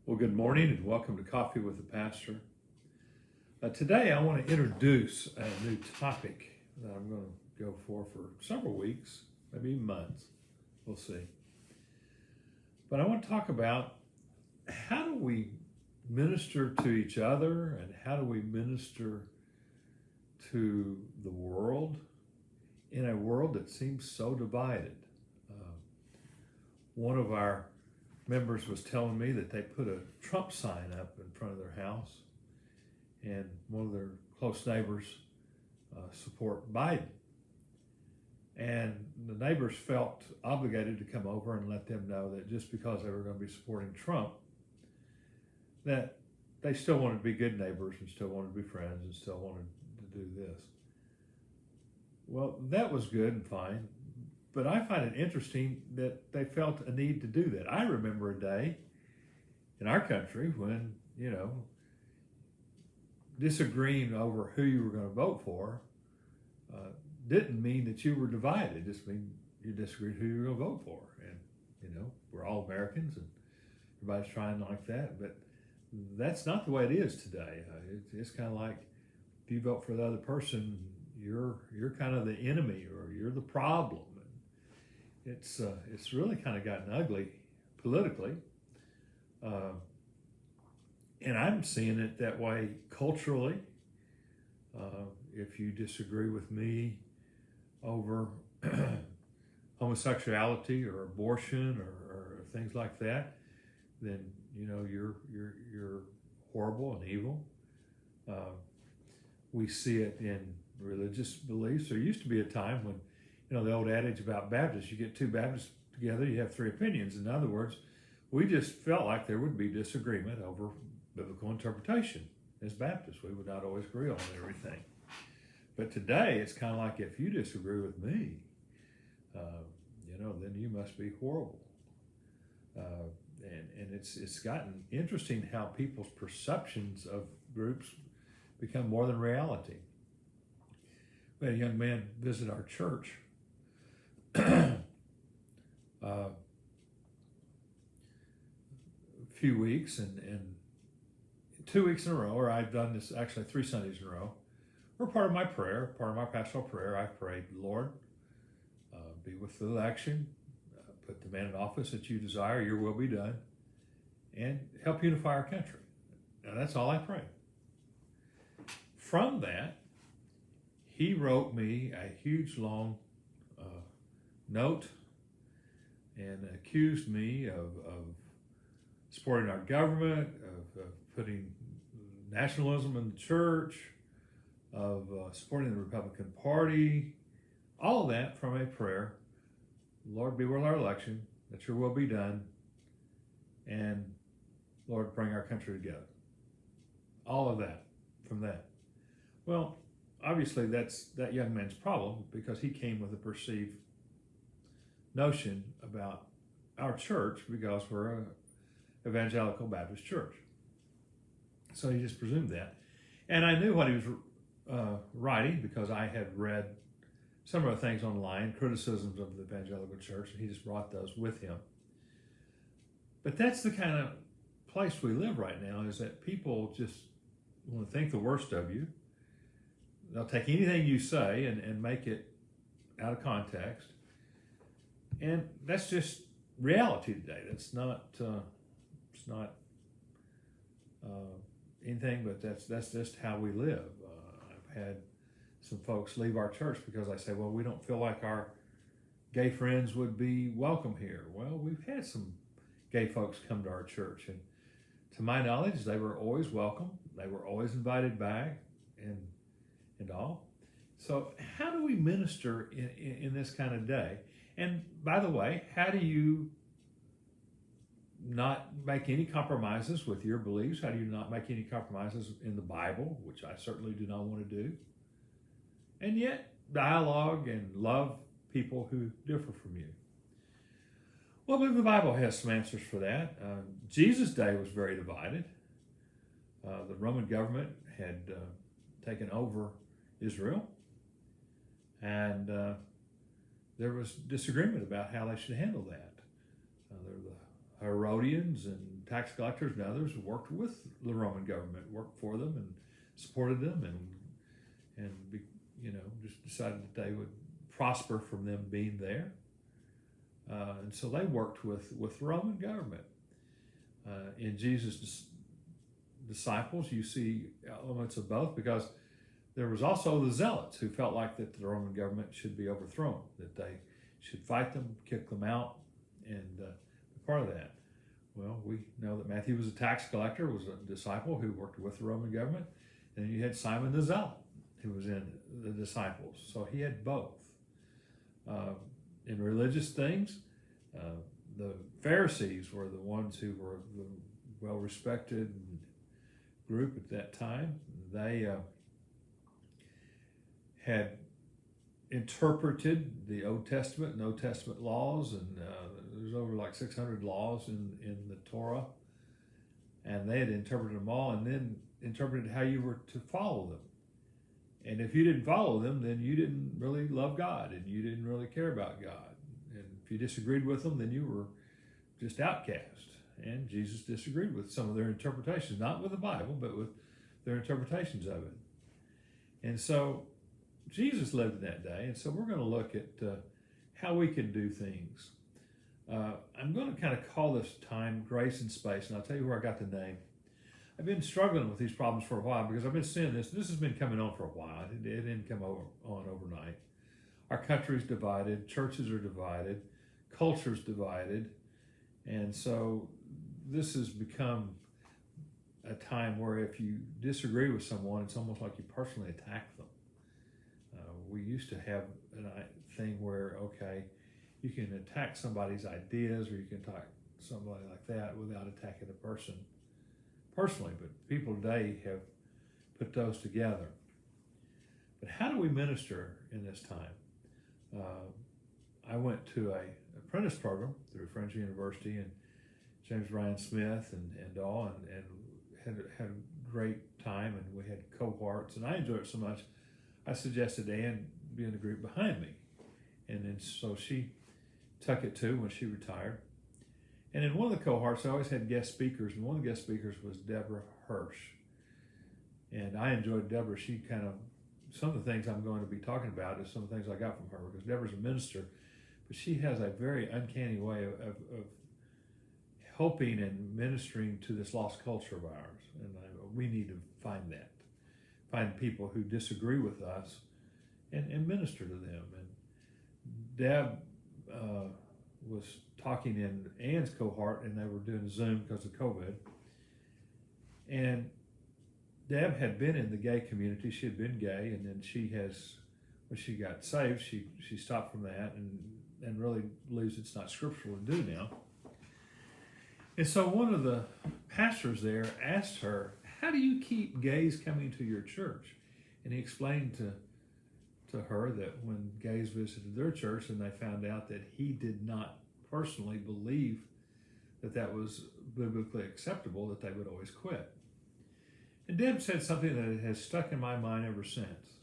Well, good morning and welcome to Coffee with the Pastor. Today I want to introduce a new topic that I'm going to go for several weeks, maybe even months. We'll see. But I want to talk about how do we minister to each other and how do we minister to the world in a world that seems so divided. One of our members was telling me that they put a Trump sign up in front of their house, and one of their close neighbors support Biden. And the neighbors felt obligated to come over and let them know that just because they were going to be supporting Trump, that they still wanted to be good neighbors and still wanted to be friends and still wanted to do this. Well, that was good and fine. But I find it interesting that they felt a need to do that. I remember a day in our country when, disagreeing over who you were going to vote for didn't mean that you were divided. It just meant you disagreed who you were going to vote for. And, we're all Americans and everybody's trying like that. But that's not the way it is today. It's kind of like if you vote for the other person, you're kind of the enemy or you're the problem. It's really kind of gotten ugly politically, and I'm seeing it that way culturally. If you disagree with me over homosexuality or abortion or things like that, then you're horrible and evil. We see it in religious beliefs. There used to be a time when the old adage about Baptists, you get two Baptists together, you have three opinions. In other words, we just felt like there would be disagreement over biblical interpretation. As Baptists, we would not always agree on everything. But today, it's kind of like if you disagree with me, then you must be horrible. And it's gotten interesting how people's perceptions of groups become more than reality. We had a young man visit our church a few weeks and 2 weeks in a row, or I've done this actually 3 Sundays in a row, or part of my prayer, part of my pastoral prayer, I've prayed, Lord, be with the election, put the man in office that you desire, your will be done, and help unify our country. Now that's all I pray. From that, he wrote me a huge long note and accused me of supporting our government, of putting nationalism in the church, of supporting the Republican Party, all of that from a prayer. Lord, be with our election, that your will be done, and Lord, bring our country together. All of that from that. Well, obviously that's that young man's problem because he came with a perceived notion about our church because we're an evangelical Baptist church. So he just presumed that. And I knew what he was writing because I had read some of the things online, criticisms of the evangelical church, and he just brought those with him. But that's the kind of place we live right now, is that people just want to think the worst of you. They'll take anything you say and make it out of context. And that's just reality today. That's not it's not anything, but that's just how we live. I've had some folks leave our church because I say, well, we don't feel like our gay friends would be welcome here. Well, we've had some gay folks come to our church, and to my knowledge, they were always welcome. They were always invited back, and all. So how do we minister in this kind of day? And by the way, how do you not make any compromises with your beliefs? How do you not make any compromises in the Bible, which I certainly do not want to do? And yet dialogue and love people who differ from you. Well, I believe the Bible has some answers for that. Jesus' day was very divided. The Roman government had taken over Israel, and there was disagreement about how they should handle that. There were the Herodians and tax collectors and others worked with the Roman government, worked for them and supported them, just decided that they would prosper from them being there. And so they worked with the Roman government. In Jesus' disciples, you see elements of both, because there was also the zealots who felt like that the Roman government should be overthrown, that they should fight them, kick them out, and be part of that. Well, we know that Matthew was a tax collector, was a disciple who worked with the Roman government, and you had Simon the Zealot, who was in the disciples. So he had both. In religious things, the Pharisees were the ones who were the well-respected group at that time. They had interpreted the Old Testament and Old Testament laws, and there's over like 600 laws in the Torah, and they had interpreted them all and then interpreted how you were to follow them. And if you didn't follow them, then you didn't really love God, and you didn't really care about God. And if you disagreed with them, then you were just outcast. And Jesus disagreed with some of their interpretations, not with the Bible, but with their interpretations of it. And so Jesus lived in that day, and so we're going to look at how we can do things. I'm going to kind of call this time Grace and Space, and I'll tell you where I got the name. I've been struggling with these problems for a while because I've been seeing this. This has been coming on for a while. It didn't come on overnight. Our country's divided, churches are divided, culture's divided, and so this has become a time where if you disagree with someone, it's almost like you personally attack them. We used to have a thing where, okay, you can attack somebody's ideas, or you can attack somebody like that without attacking the person personally, but people today have put those together. But how do we minister in this time? I went to an apprentice program through Friends University, and James Ryan Smith and all, and had a great time, and we had cohorts, and I enjoyed it so much, I suggested Ann be in the group behind me. And then so she took it too when she retired. And in one of the cohorts, I always had guest speakers, and one of the guest speakers was Deborah Hirsch. And I enjoyed Deborah. She some of the things I'm going to be talking about is some of the things I got from her, because Deborah's a minister, but she has a very uncanny way of helping and ministering to this lost culture of ours. And we need to find people who disagree with us and minister to them. And Deb was talking in Ann's cohort, and they were doing Zoom because of COVID. And Deb had been in the gay community. She had been gay, and then when she got saved, she stopped from that and really believes it's not scriptural to do now. And so one of the pastors there asked her, how do you keep gays coming to your church? And he explained to her that when gays visited their church and they found out that he did not personally believe that was biblically acceptable, that they would always quit. And Deb said something that has stuck in my mind ever since.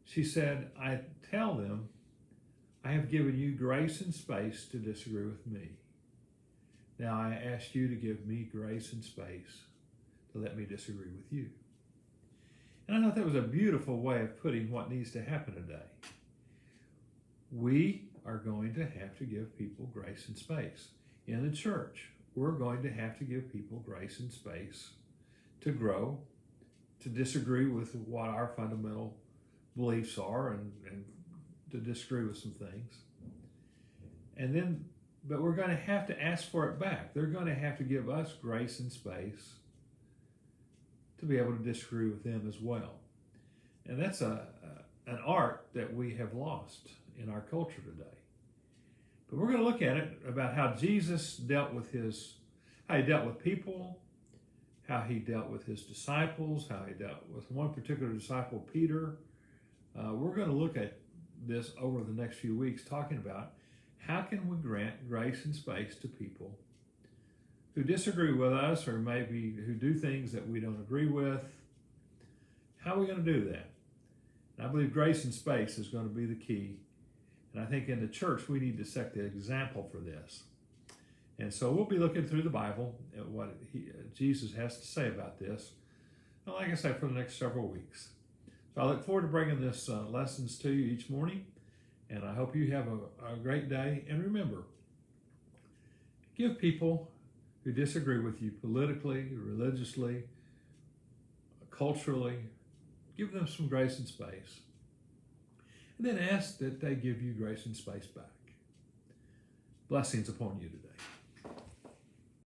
She said, I tell them, I have given you grace and space to disagree with me. Now I ask you to give me grace and space to let me disagree with you. And I thought that was a beautiful way of putting what needs to happen today. We are going to have to give people grace and space. In the church, we're going to have to give people grace and space to grow, to disagree with what our fundamental beliefs are, and to disagree with some things. But we're going to have to ask for it back. They're going to have to give us grace and space to be able to disagree with them as well. And that's an art that we have lost in our culture today. But we're going to look at it about how Jesus dealt with how he dealt with people, how he dealt with his disciples, how he dealt with one particular disciple, Peter. We're going to look at this over the next few weeks, talking about how can we grant grace and space to people who disagree with us, or maybe who do things that we don't agree with. How are we going to do that? And I believe grace and space is going to be the key. And I think in the church, we need to set the example for this. And so we'll be looking through the Bible at what Jesus has to say about this, and like I say, for the next several weeks. So I look forward to bringing this lessons to you each morning, and I hope you have a great day. And remember, give people who disagree with you politically, religiously, culturally, give them some grace and space. And then ask that they give you grace and space back. Blessings upon you today.